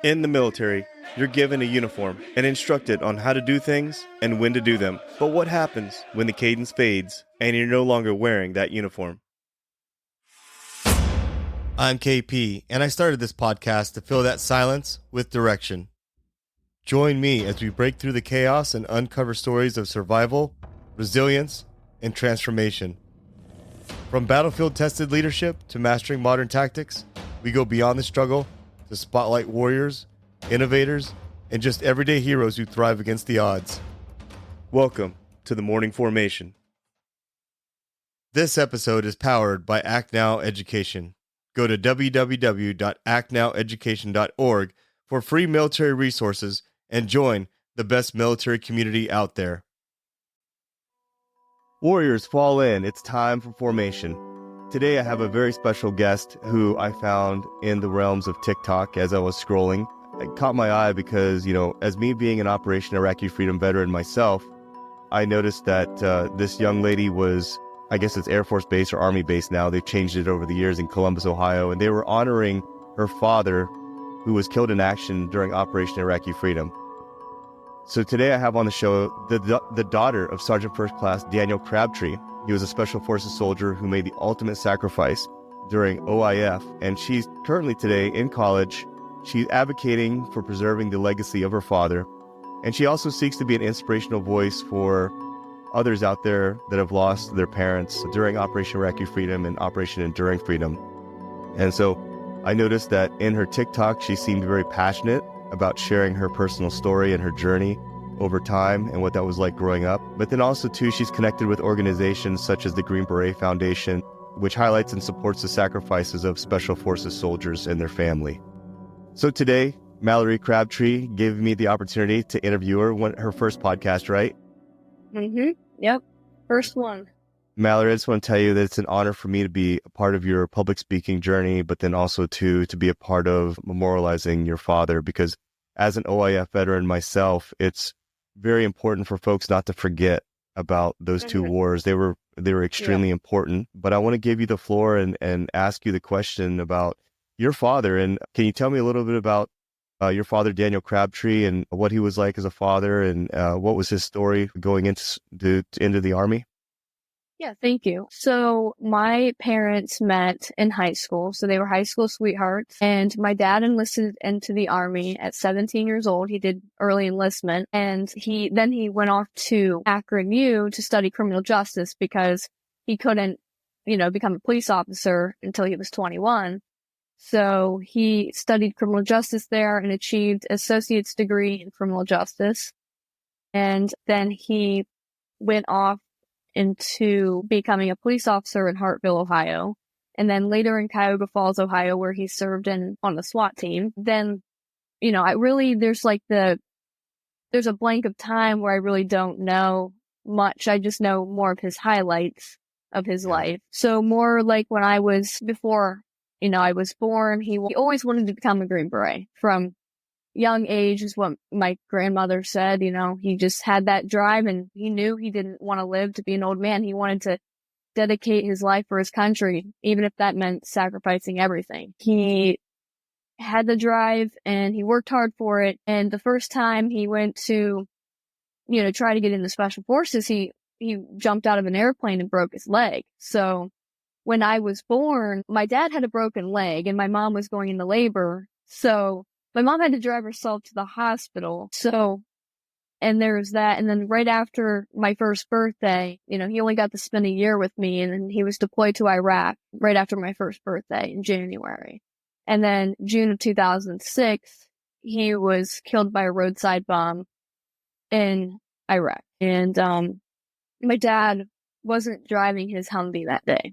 In the military, you're given a uniform and instructed on how to do things and when to do them. But what happens when the cadence fades and you're no longer wearing that uniform? I'm KP, and I started this podcast to fill that silence with direction. Join me as we break through the chaos and uncover stories of survival, resilience, and transformation. From battlefield-tested leadership to mastering modern tactics, we go beyond the struggle to spotlight warriors, innovators, and just everyday heroes who thrive against the odds. Welcome to the Morning Formation. This episode is powered by Act Now Education. Go to www.actnoweducation.org for free military resources and join the best military community out there. Warriors, fall in. It's time for formation. Today I have a very special guest who I found in the realms of TikTok as I was scrolling. It caught my eye because, as me being an Operation Iraqi Freedom veteran myself, I noticed that this young lady was, I guess it's Air Force Base or Army Base now. They've changed it over the years in Columbus, Ohio, and they were honoring her father who was killed in action during Operation Iraqi Freedom. So today I have on the show the daughter of Sergeant First Class Daniel Crabtree. He was a Special Forces soldier who made the ultimate sacrifice during OIF, and she's currently today in college. She's advocating for preserving the legacy of her father, and she also seeks to be an inspirational voice for others out there that have lost their parents during Operation Iraqi Freedom and Operation Enduring Freedom. And so I noticed that in her TikTok, she seemed very passionate about sharing her personal story and her journey over time and what that was like growing up. But then also too, she's connected with organizations such as the Green Beret Foundation, which highlights and supports the sacrifices of Special Forces soldiers and their family. So today, Mallory Crabtree gave me the opportunity to interview her, her first podcast, right? Yep. First one. Mallory, I just want to tell you that it's an honor for me to be a part of your public speaking journey, but then also to be a part of memorializing your father, because as an OIF veteran myself, it's very important for folks not to forget about those two wars. They were extremely important. But I want to give you the floor and ask you the question about your father. And can you tell me a little bit about your father, Daniel Crabtree, and what he was like as a father, and what was his story going into the Army? Yeah, thank you. So my parents met in high school. So they were high school sweethearts. And my dad enlisted into the Army at 17 years old. He did early enlistment. And he went off to Akron U to study criminal justice because he couldn't, become a police officer until he was 21. So he studied criminal justice there and achieved associate's degree in criminal justice. And then he went off into becoming a police officer in Hartville, Ohio, and then later in Cuyahoga Falls, Ohio, where he served on the SWAT team. Then, there's a blank of time where I really don't know much. I just know more of his highlights of his life. So more like when I was before, I was born, he always wanted to become a Green Beret from young age is what my grandmother said. He just had that drive, and he knew he didn't want to live to be an old man. He wanted to dedicate his life for his country, even if that meant sacrificing everything. He had the drive and he worked hard for it. And the first time he went to, try to get into Special Forces, he jumped out of an airplane and broke his leg. So when I was born, my dad had a broken leg and my mom was going into labor. So my mom had to drive herself to the hospital. So, and there was that. And then right after my first birthday, he only got to spend a year with me, and then he was deployed to Iraq right after my first birthday in January. And then June of 2006, he was killed by a roadside bomb in Iraq. And my dad wasn't driving his Humvee that day.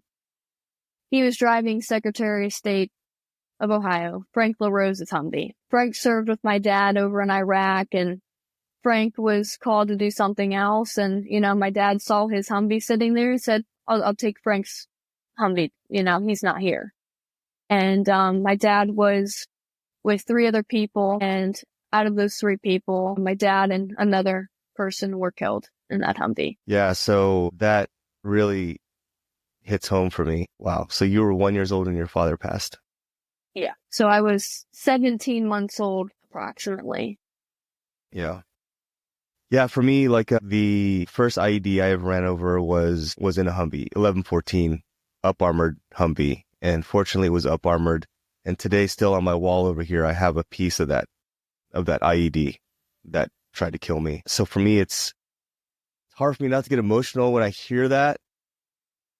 He was driving Secretary of State of Ohio, Frank LaRose's Humvee. Frank served with my dad over in Iraq, and Frank was called to do something else. And, my dad saw his Humvee sitting there and said, I'll take Frank's Humvee. He's not here. And my dad was with 3 other people, and out of those 3 people, my dad and another person were killed in that Humvee. Yeah, so that really hits home for me. Wow. So you were 1 year old and your father passed. Yeah. So I was 17 months old approximately. Yeah. Yeah, for me, like the first IED I ever ran over was in a Humvee, 1114, up armored Humvee, and fortunately it was up armored. And today, still on my wall over here, I have a piece of that IED that tried to kill me. So for me, it's hard for me not to get emotional when I hear that,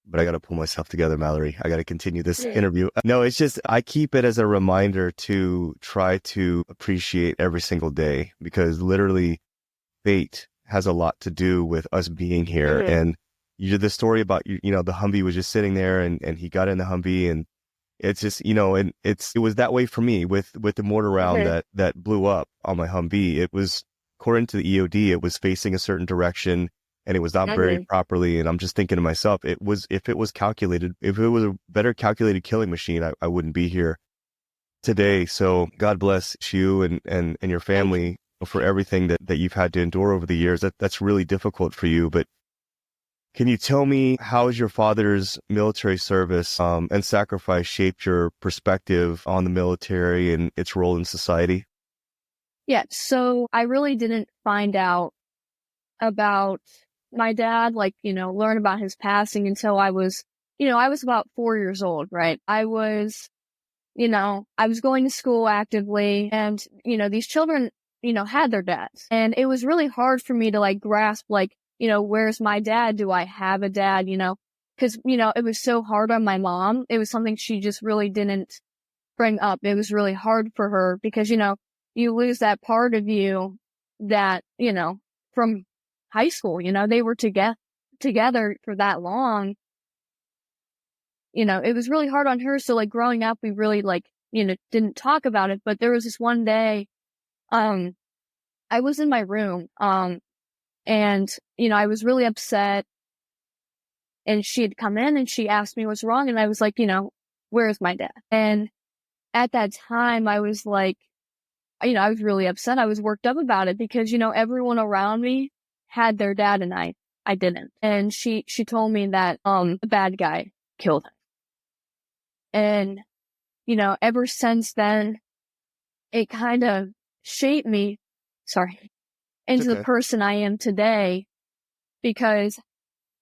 but I got to pull myself together, Mallory. I got to continue this interview. No, it's just I keep it as a reminder to try to appreciate every single day, because literally fate has a lot to do with us being here. And you did the story about, you know, the Humvee was just sitting there, and he got in the Humvee, and it's just, you know, and it was that way for me with the mortar round that blew up on my Humvee. It was, according to the EOD, it was facing a certain direction, and it was not buried properly. And I'm just thinking to myself, if it was calculated, if it was a better calculated killing machine, I wouldn't be here today. So God bless you and your family for everything that you've had to endure over the years. That's really difficult for you. But can you tell me, how has your father's military service and sacrifice shaped your perspective on the military and its role in society? Yeah, so I really didn't find out about my dad, like, you know, learn about his passing until I was about 4 years old, right? I was going to school actively, and, you know, these children, you know, had their dads. And it was really hard for me to like grasp, like, you know, where's my dad? Do I have a dad? You know, because, you know, it was so hard on my mom. It was something she just really didn't bring up. It was really hard for her because, you know, you lose that part of you that, you know, from high school, you know, they were together for that long. You know, it was really hard on her. So like growing up, we really like, you know, didn't talk about it. But there was this one day, I was in my room, and, you know, I was really upset, and she had come in and she asked me what's wrong. And I was like, you know, where's my dad? And at that time I was like, you know, I was really upset. I was worked up about it because, you know, everyone around me had their dad and I didn't. And she told me that, a bad guy killed him. And, you know, ever since then, it kind of shaped me, into the person I am today, because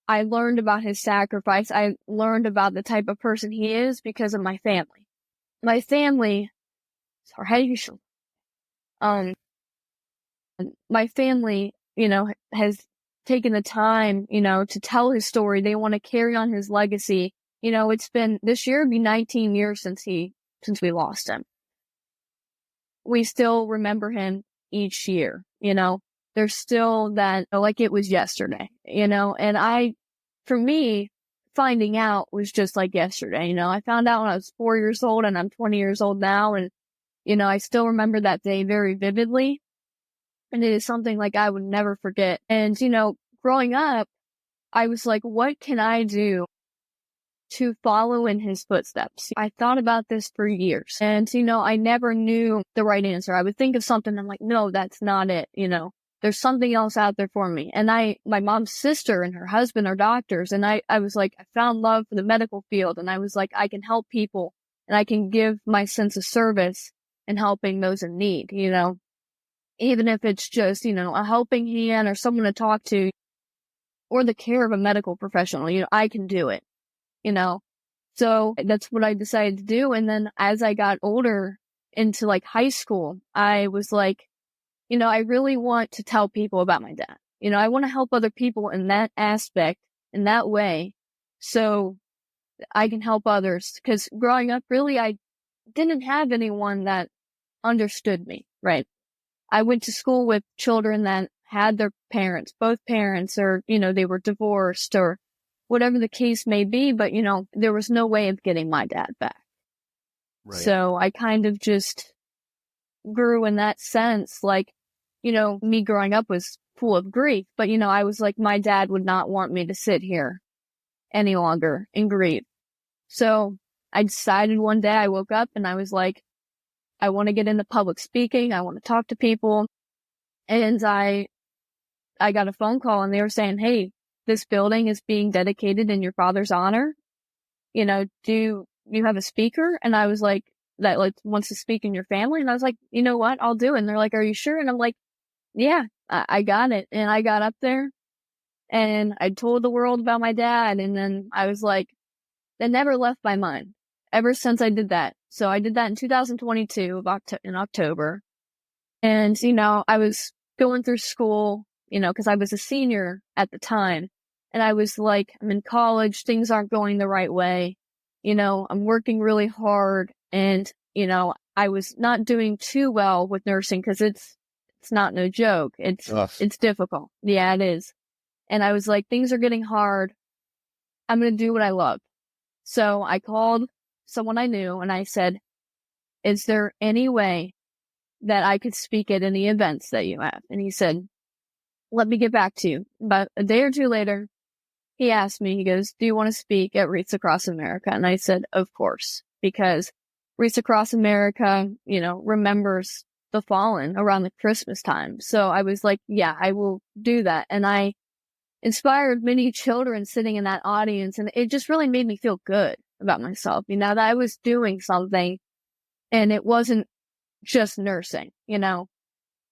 I learned about his sacrifice. I learned about the type of person he is because of my family. My family, um, my family, you know, has taken the time, you know, to tell his story. They want to carry on his legacy. You know, this year would be 19 years since we lost him. We still remember him each year, you know, there's still that, like it was yesterday, you know, and for me, finding out was just like yesterday, you know, I found out when I was 4 years old and I'm 20 years old now. And, you know, I still remember that day very vividly. And it is something like I would never forget. And, you know, growing up, I was like, what can I do to follow in his footsteps? I thought about this for years, and, you know, I never knew the right answer. I would think of something, I'm like, no, that's not it. You know, there's something else out there for me. And my mom's sister and her husband are doctors. And I was like, I found love for the medical field. And I was like, I can help people and I can give my sense of service in helping those in need, you know, even if it's just, you know, a helping hand or someone to talk to or the care of a medical professional. You know, I can do it, you know? So that's what I decided to do. And then as I got older into like high school, I was like, you know, I really want to tell people about my dad. You know, I want to help other people in that aspect, in that way, so I can help others. Because growing up, really, I didn't have anyone that understood me, right? I went to school with children that had their parents, both parents, or, you know, they were divorced or whatever the case may be, but, you know, there was no way of getting my dad back. Right. So I kind of just grew in that sense. Like, you know, me growing up was full of grief, but, you know, I was like, my dad would not want me to sit here any longer in grief. So I decided one day, I woke up and I was like, I want to get into public speaking. I want to talk to people. And I got a phone call and they were saying, hey, this building is being dedicated in your father's honor. You know, do you have a speaker? And I was like, that like wants to speak in your family? And I was like, you know what? I'll do it. And they're like, are you sure? And I'm like, yeah, I got it. And I got up there and I told the world about my dad. And then I was like, that never left my mind ever since I did that. So I did that in 2022 in October. And, I was going through school, because I was a senior at the time. And I was like, I'm in college. Things aren't going the right way. I'm working really hard. And, I was not doing too well with nursing because it's not no joke. It's difficult. Yeah, it is. And I was like, things are getting hard. I'm going to do what I love. So I called someone I knew and I said, is there any way that I could speak at any events that you have? And he said, let me get back to you. About a day or two later, he asked me, he goes, do you want to speak at Wreaths Across America? And I said, of course, because Wreaths Across America, remembers the fallen around the Christmas time. So I was like, yeah, I will do that. And I inspired many children sitting in that audience. And it just really made me feel good about myself, that I was doing something and it wasn't just nursing,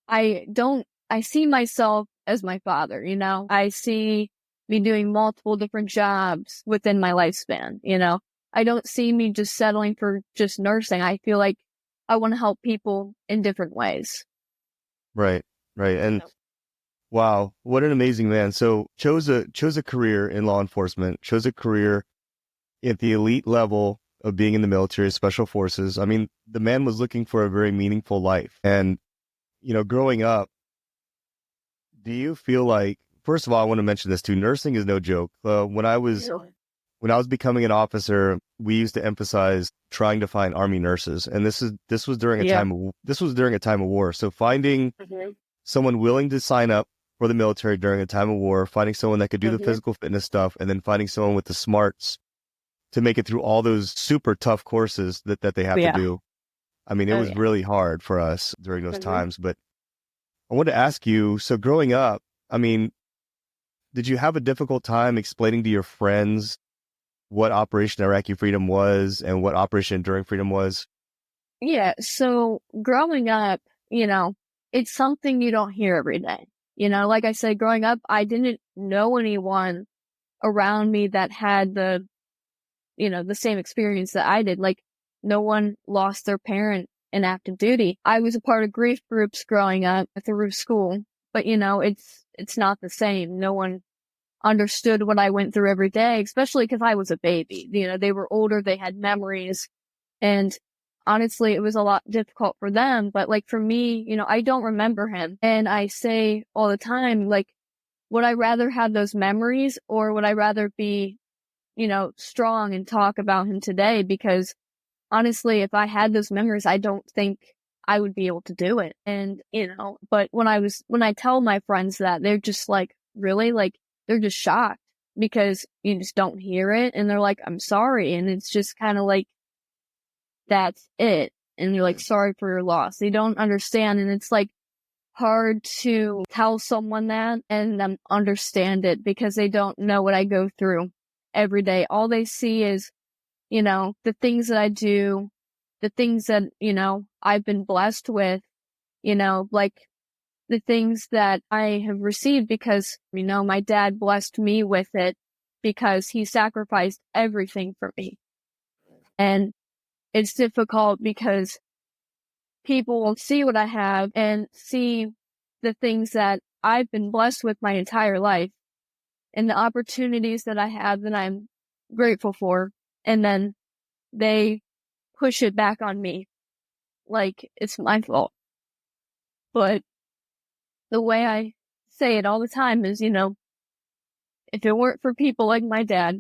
I see myself as my father, I see me doing multiple different jobs within my lifespan, I don't see me just settling for just nursing. I feel like I want to help people in different ways. Right. And wow, what an amazing man. So chose a career in law enforcement, chose a career at the elite level of being in the military, special forces. I mean, the man was looking for a very meaningful life. And, growing up, do you feel like, first of all, I want to mention this too, nursing is no joke. When I was becoming an officer, we used to emphasize trying to find Army nurses. And this was during a time of war. So finding someone willing to sign up for the military during a time of war, finding someone that could do the physical fitness stuff, and then finding someone with the smarts to make it through all those super tough courses that they have to do. I mean, it was really hard for us during those times. But I wanted to ask you, so growing up, I mean, did you have a difficult time explaining to your friends what Operation Iraqi Freedom was and what Operation Enduring Freedom was? Yeah. So growing up, it's something you don't hear every day. Like I said, growing up, I didn't know anyone around me that had the same experience that I did. Like no one lost their parent in active duty. I was a part of grief groups growing up through school, but it's not the same. No one understood what I went through every day, especially because I was a baby. They were older, they had memories, and honestly, it was a lot difficult for them. But like for me, I don't remember him. And I say all the time, like, would I rather have those memories or would I rather be, strong and talk about him today? Because honestly, if I had those memories, I don't think I would be able to do it. And, but when I tell my friends that, they're just like, really? Like, they're just shocked because you just don't hear it. And they're like, I'm sorry. And it's just kind of like, that's it. And you're like, sorry for your loss. They don't understand. And it's like hard to tell someone that and them understand it because they don't know what I go through every day. All they see is, the things that I do, the things that, I've been blessed with, like the things that I have received because, my dad blessed me with it because he sacrificed everything for me. And it's difficult because people will see what I have and see the things that I've been blessed with my entire life and the opportunities that I have that I'm grateful for. And then they push it back on me like it's my fault. But the way I say it all the time is, if it weren't for people like my dad,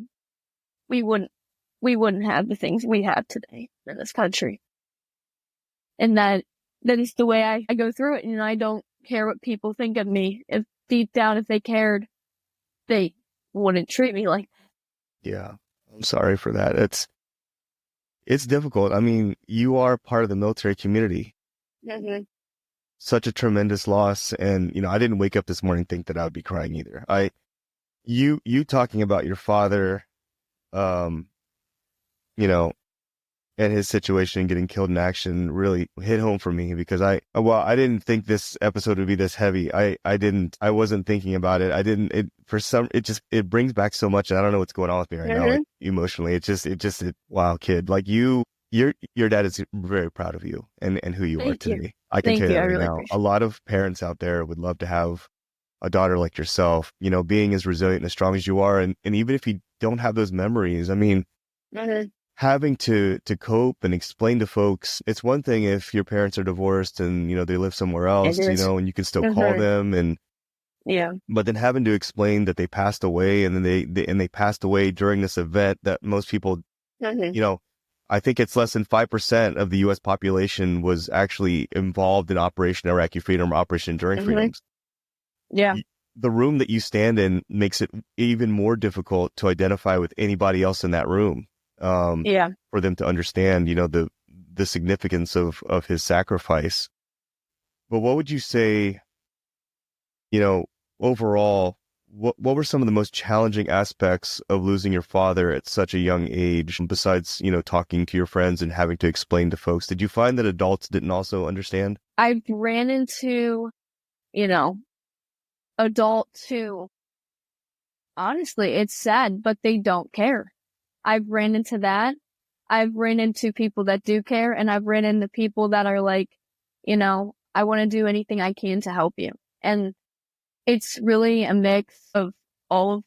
we wouldn't have the things we have today in this country. And that is the way I go through it. I don't care what people think of me. If deep down, if they cared, they wouldn't treat me like that. Yeah. I'm sorry for that. It's difficult. I mean, you are part of the military community. Mm-hmm. Such a tremendous loss. And, I didn't wake up this morning think that I would be crying either. You talking about your father, and his situation getting killed in action really hit home for me because I didn't think this episode would be this heavy. I wasn't thinking about it. It brings back so much. And I don't know what's going on with me right now, like emotionally. Wow, kid, like your dad is very proud of you and who you are Thank you. today. I can Thank tell you you. that I right really now. A appreciate lot of parents out there would love to have a daughter like yourself, being as resilient and as strong as you are. And even if you don't have those memories, I mean, it. having to cope and explain to folks, it's one thing if your parents are divorced and, they live somewhere It else, is. and you can still call them Yeah. but then having to explain that they passed away and then they passed away during this event that most people, I think it's less than 5% of the U.S. population was actually involved in Operation Iraqi Freedom or Operation Enduring Freedoms. Yeah. The room that you stand in makes it even more difficult to identify with anybody else in that room. Yeah. For them to understand, the significance of his sacrifice. But what would you say, overall, what were some of the most challenging aspects of losing your father at such a young age, besides, talking to your friends and having to explain to folks? Did you find that adults didn't also understand? I ran into, adults who, honestly, it's sad, but they don't care. I've ran into that. I've ran into people that do care, and I've ran into people that are like, I want to do anything I can to help you. And it's really a mix of all of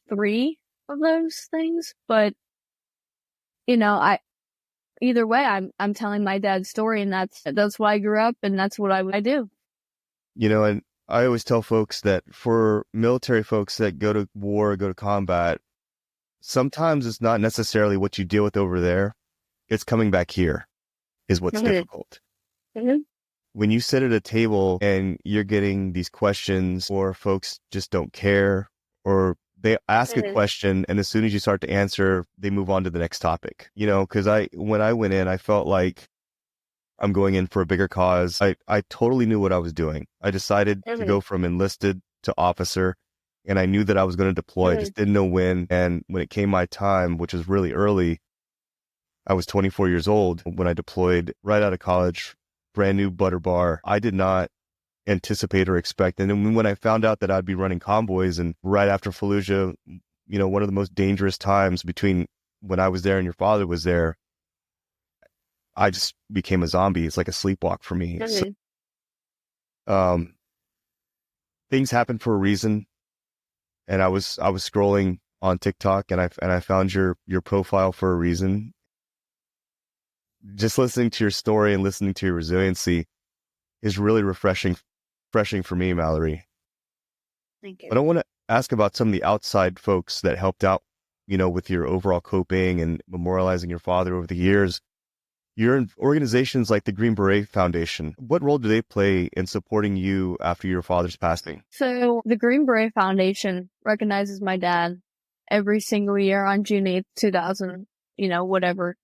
three of those things. But, either way, I'm telling my dad's story, and that's why I grew up, and that's what I do. And I always tell folks that for military folks that go to war, go to combat, sometimes it's not necessarily what you deal with over there. It's coming back here is what's difficult. When you sit at a table and you're getting these questions or folks just don't care, or they ask a question and as soon as you start to answer, they move on to the next topic, because when I went in, I felt like I'm going in for a bigger cause. I totally knew what I was doing. I decided to go from enlisted to officer, and I knew that I was going to deploy. I just didn't know when. And when it came my time, which was really early, I was 24 years old when I deployed right out of college, brand new butter bar. I did not anticipate or expect. And then when I found out that I'd be running convoys and right after Fallujah, one of the most dangerous times between when I was there and your father was there, I just became a zombie. It's like a sleepwalk for me. So, things happen for a reason. And I was scrolling on TikTok and I found your profile for a reason. Just listening to your story and listening to your resiliency is really refreshing for me, Mallory. Thank you. But I want to ask about some of the outside folks that helped out, with your overall coping and memorializing your father over the years. You're in organizations like the Green Beret Foundation. What role do they play in supporting you after your father's passing? So the Green Beret Foundation recognizes my dad every single year on June 8th, 2000, whatever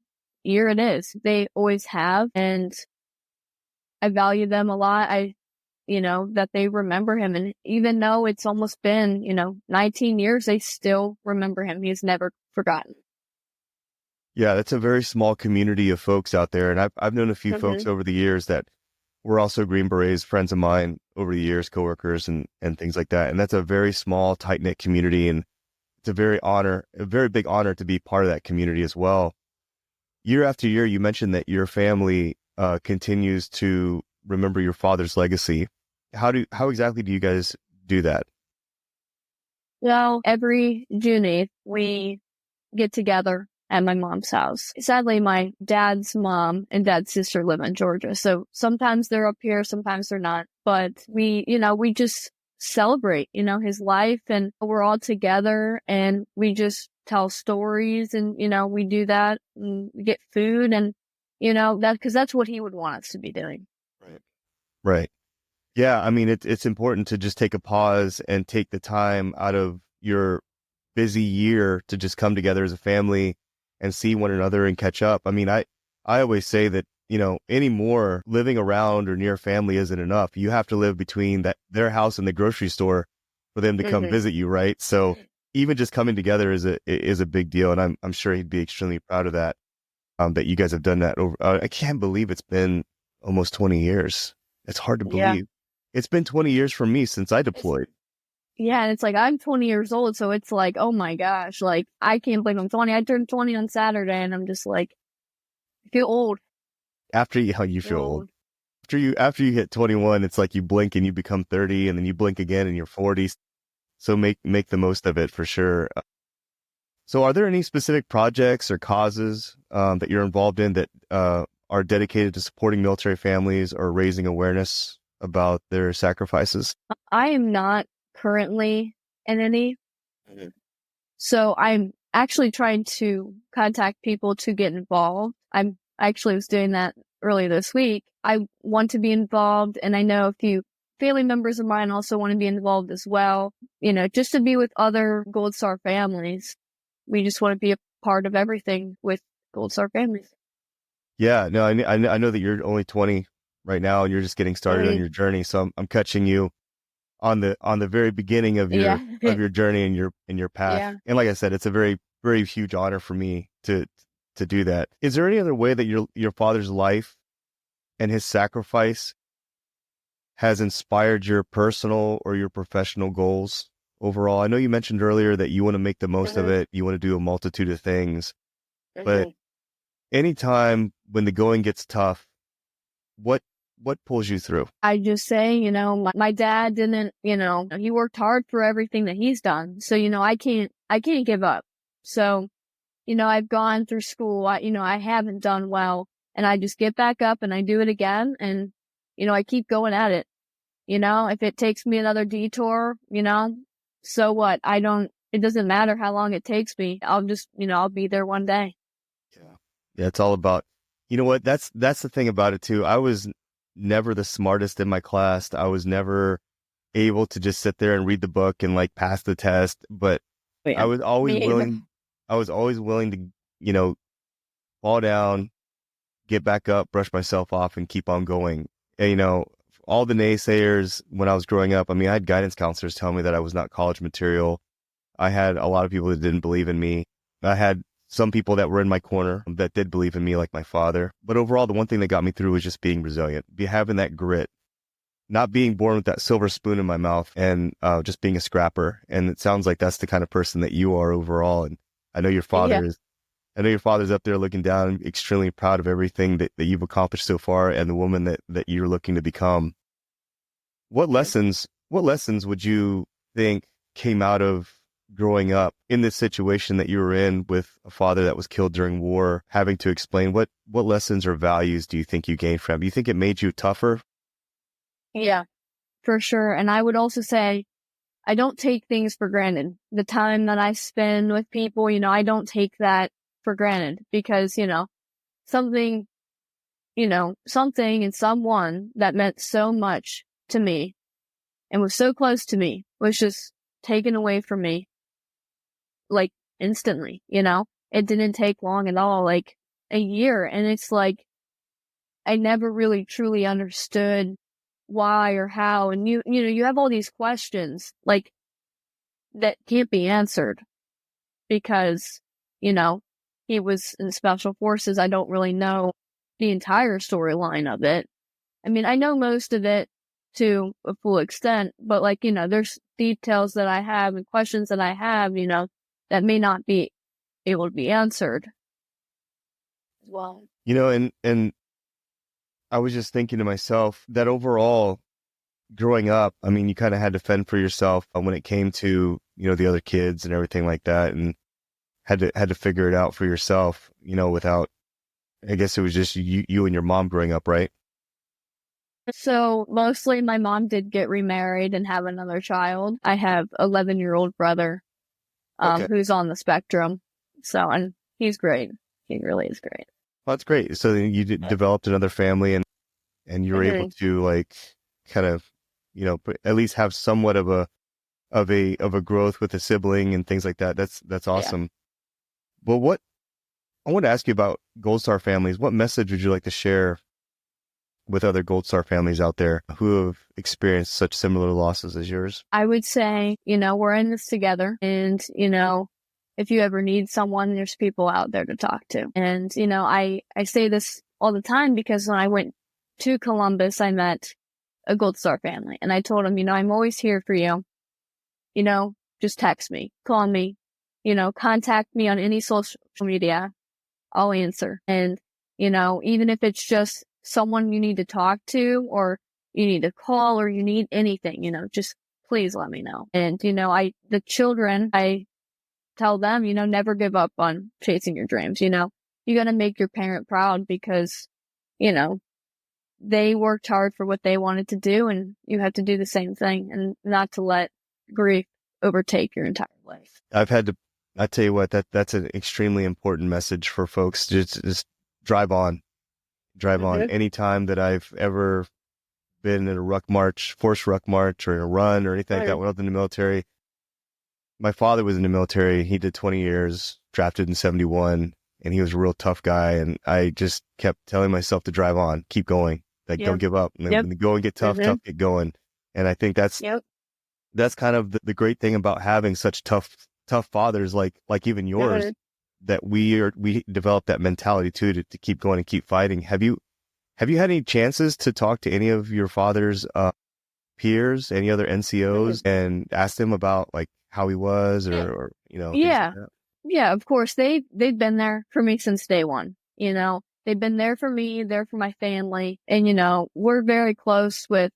year it is. They always have, and I value them a lot. That they remember him. And even though it's almost been, 19 years, they still remember him. He's never forgotten. Yeah, that's a very small community of folks out there. And I've known a few folks over the years that were also Green Berets, friends of mine over the years, coworkers and things like that. And that's a very small, tight-knit community. And it's a very big honor to be part of that community as well. Year after year, you mentioned that your family continues to remember your father's legacy. How exactly do you guys do that? Well, every June 8th, we get together at my mom's house. Sadly, my dad's mom and dad's sister live in Georgia. So sometimes they're up here, sometimes they're not. But we just celebrate, his life, and we're all together and we just tell stories and, we do that and we get food and, because that's what he would want us to be doing. Right. Yeah. I mean, it's important to just take a pause and take the time out of your busy year to just come together as a family and see one another and catch up. I mean, I always say that, anymore living around or near family isn't enough. You have to live between their house and the grocery store for them to come visit you. Right. So even just coming together is a big deal. And I'm sure he'd be extremely proud of that. that you guys have done that over. I can't believe it's been almost 20 years. It's hard to Yeah. believe. It's been 20 years for me since I deployed. Yeah, and it's like I'm 20 years old, so it's like, oh my gosh, like I can't believe I'm 20. I turned 20 on Saturday, and I'm just like, I feel old. After you, how you feel old. After you hit 21, it's like you blink and you become 30, and then you blink again and you're 40. So make the most of it for sure. So are there any specific projects or causes that you're involved in that are dedicated to supporting military families or raising awareness about their sacrifices? I am not currently in any, so I'm actually trying to contact people to get involved. I actually was doing that earlier this week. I want to be involved, and I know a few family members of mine also want to be involved as well. Just to be with other Gold Star families. We just want to be a part of everything with Gold Star families. Yeah, no, I know that you're only 20 right now and you're just getting started on your journey. So I'm catching you on the very beginning of your journey and your path. Yeah. And like I said, it's a very, very huge honor for me to do that. Is there any other way that your father's life and his sacrifice has inspired your personal or your professional goals overall? I know you mentioned earlier that you want to make the most of it. You want to do a multitude of things, but anytime when the going gets tough, what pulls you through? I just say, my dad didn't, he worked hard for everything that he's done. So, I can't give up. So, I've gone through school, I haven't done well, and I just get back up and I do it again. And, I keep going at it. If it takes me another detour, so what? It doesn't matter how long it takes me. I'll just, I'll be there one day. Yeah. It's all about, you know what? That's the thing about it too. I was never the smartest in my class. I was never able to just sit there and read the book and like pass the test, but I was always willing to, fall down, get back up, brush myself off and keep on going. And, all the naysayers when I was growing up, I mean, I had guidance counselors tell me that I was not college material. I had a lot of people that didn't believe in me. I had some people that were in my corner that did believe in me, like my father. But overall, the one thing that got me through was just being resilient, having that grit, not being born with that silver spoon in my mouth, and just being a scrapper. And it sounds like that's the kind of person that you are overall. And I know your father is. I know your father's up there looking down, extremely proud of everything that you've accomplished so far and the woman that you're looking to become. What lessons would you think came out of growing up in this situation that you were in with a father that was killed during war, having to explain what lessons or values do you think you gained from him? Do you think it made you tougher? Yeah, for sure. And I would also say, I don't take things for granted. The time that I spend with people, I don't take that for granted because, something and someone that meant so much to me and was so close to me was just taken away from me, like instantly, it didn't take long at all, like a year. And it's like, I never really truly understood why or how. And you have all these questions like that can't be answered because, he was in special forces. I don't really know the entire storyline of it. I mean, I know most of it to a full extent, but like, there's details that I have and questions that I have, that may not be able to be answered. Well, And I was just thinking to myself that overall, growing up, I mean, you kind of had to fend for yourself when it came to, the other kids and everything like that, and had to figure it out for yourself, without, I guess it was just you and your mom growing up, right? So mostly my mom did get remarried and have another child. I have 11-year-old brother, who's on the spectrum. So, and he's great. He really is great. Well, that's great. So then you developed another family and you were able to like kind of, at least have somewhat of a growth with a sibling and things like that. That's awesome. Yeah. Well, I want to ask you about Gold Star families. What message would you like to share with other Gold Star families out there who have experienced such similar losses as yours? I would say, we're in this together, and, if you ever need someone, there's people out there to talk to. And, I say this all the time because when I went to Columbus, I met a Gold Star family, and I told them, I'm always here for you. Just text me, call me, contact me on any social media. I'll answer. And, even if it's just someone you need to talk to, or you need to call, or you need anything, just please let me know. And, the children, I tell them, never give up on chasing your dreams. You got to make your parent proud because, they worked hard for what they wanted to do, and you have to do the same thing, and not to let grief overtake your entire life. I tell you what, that's an extremely important message for folks. Just drive on. Anytime that I've ever been in a forced ruck march, or in a run or anything like that, when I was in the military, my father was in the military. He did 20 years, drafted in 71, and he was a real tough guy. And I just kept telling myself to drive on, keep going, don't give up. And when the going get tough, get going. And I think that's kind of the great thing about having such tough fathers, like even yours, that we developed that mentality too, to keep going and keep fighting. Have you had any chances to talk to any of your father's peers, any other NCOs, and ask them about like how he was, or yeah, of course, they've been there for me since day one. They've been there for me, there for my family, and we're very close with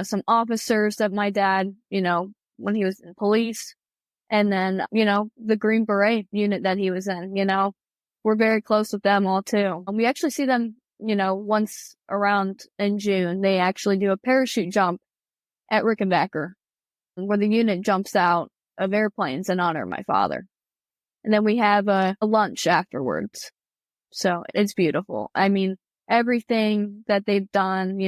some officers that my dad, when he was in police. And then, the Green Beret unit that he was in, we're very close with them all too. And we actually see them, once around in June. They actually do a parachute jump at Rickenbacker, where the unit jumps out of airplanes in honor of my father. And then we have a lunch afterwards. So it's beautiful. I mean, everything that they've done,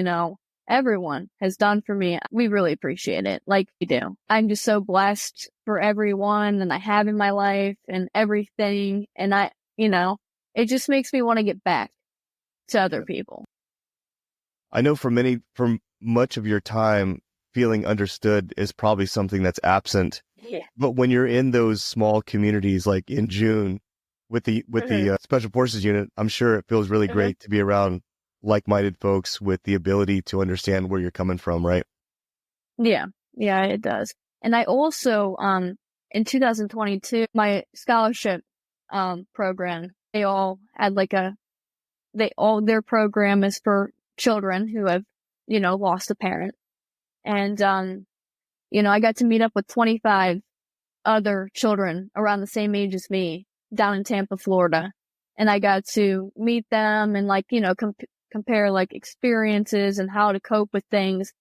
everyone has done for me. We really appreciate it, like we do. I'm just so blessed for everyone that I have in my life and everything. And it just makes me want to get back to other people. I know for much of your time, feeling understood is probably something that's absent. Yeah. But when you're in those small communities, like in June with the Special Forces unit, I'm sure it feels really great to be around like-minded folks with the ability to understand where you're coming from, right? Yeah, it does. And I also, in 2022, my scholarship program, they all had their program is for children who have, lost a parent. And, I got to meet up with 25 other children around the same age as me down in Tampa, Florida. And I got to meet them and compare experiences and how to cope with things.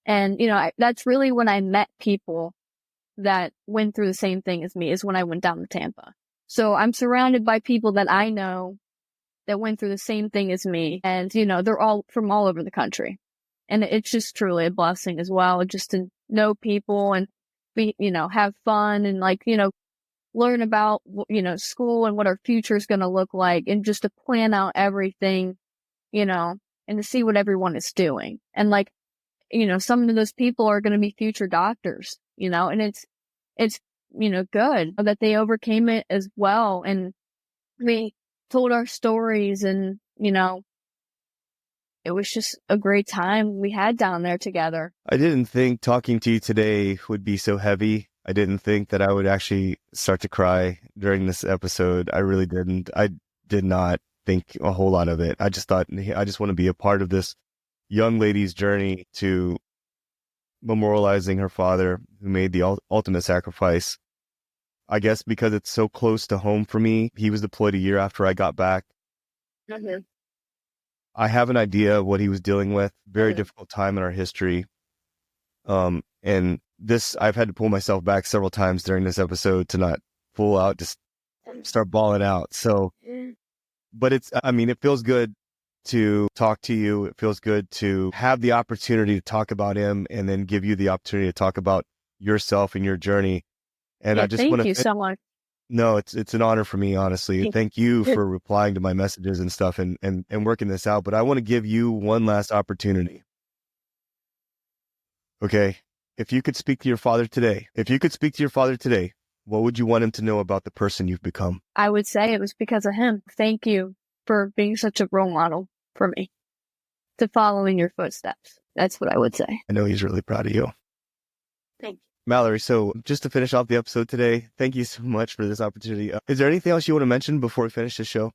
And, that's really when I met people that went through the same thing as me, is when I went down to Tampa. So I'm surrounded by people that I know that went through the same thing as me. And, they're all from all over the country. And it's just truly a blessing as well, just to know people and be, have fun and learn about, school and what our future is going to look like, and just to plan out everything, and to see what everyone is doing. And some of those people are going to be future doctors, and it's, good that they overcame it as well. And we told our stories, and, it was just a great time we had down there together. I didn't think talking to you today would be so heavy. I didn't think that I would actually start to cry during this episode. I really didn't. I did not think a whole lot of it. I just thought, I just want to be a part of this young lady's journey to memorializing her father, who made the ultimate sacrifice. I guess because it's so close to home for me. He was deployed a year after I got back. Mm-hmm. I have an idea of what he was dealing with. Very difficult time in our history. And this, I've had to pull myself back several times during this episode to not pull out, just start bawling out. So, but it feels good to talk to you. It feels good to have the opportunity to talk about him, and then give you the opportunity to talk about yourself and your journey. And I just want to thank you so much. No, it's an honor for me, honestly. Thank you for replying to my messages and stuff, and working this out. But I want to give you one last opportunity. Okay. If you could speak to your father today, what would you want him to know about the person you've become? I would say it was because of him. Thank you for being such a role model for me to follow in your footsteps. That's what I would say. I know he's really proud of you. Thank you. Mallory, so just to finish off the episode today, thank you so much for this opportunity. Is there anything else you want to mention before we finish the show?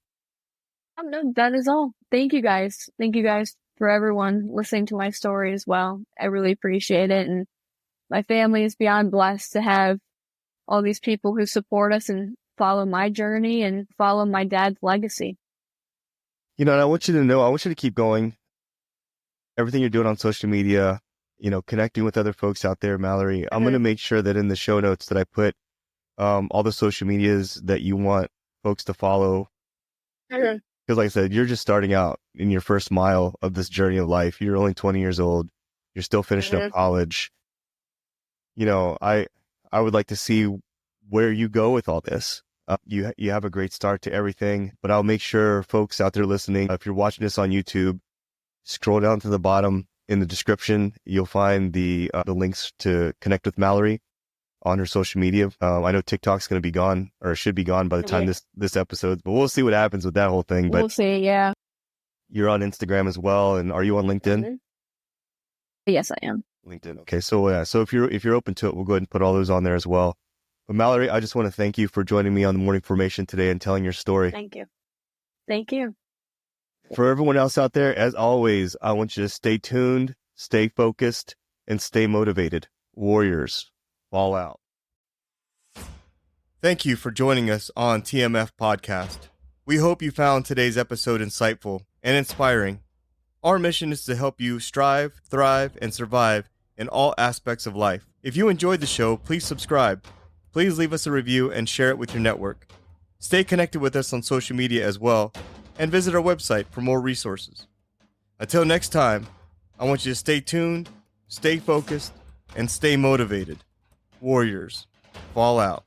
No, that is all. Thank you guys. Thank you guys for everyone listening to my story as well. I really appreciate it. And my family is beyond blessed to have all these people who support us and follow my journey and follow my dad's legacy. And I want you to know, I want you to keep going. Everything you're doing on social media, connecting with other folks out there, Mallory. I'm going to make sure that in the show notes that I put all the social medias that you want folks to follow. Because like I said, you're just starting out in your first mile of this journey of life. You're only 20 years old. You're still finishing up college. I would like to see where you go with all this. You have a great start to everything, but I'll make sure folks out there listening, if you're watching this on YouTube, scroll down to the bottom in the description. You'll find the links to connect with Mallory on her social media. I know TikTok's going to be gone, or should be gone by the time this episode, but we'll see what happens with that whole thing. But we'll see. Yeah. You're on Instagram as well, and are you on LinkedIn? Yes, I am. LinkedIn. Okay, so if you're open to it, we'll go ahead and put all those on there as well. But Mallory, I just want to thank you for joining me on the Morning Formation today and telling your story. Thank you. Thank you. For everyone else out there, as always, I want you to stay tuned, stay focused, and stay motivated. Warriors, fall out. Thank you for joining us on TMF Podcast. We hope you found today's episode insightful and inspiring. Our mission is to help you strive, thrive, and survive in all aspects of life. If you enjoyed the show, please subscribe. Please leave us a review and share it with your network. Stay connected with us on social media as well, and visit our website for more resources. Until next time, I want you to stay tuned, stay focused, and stay motivated. Warriors, fall out.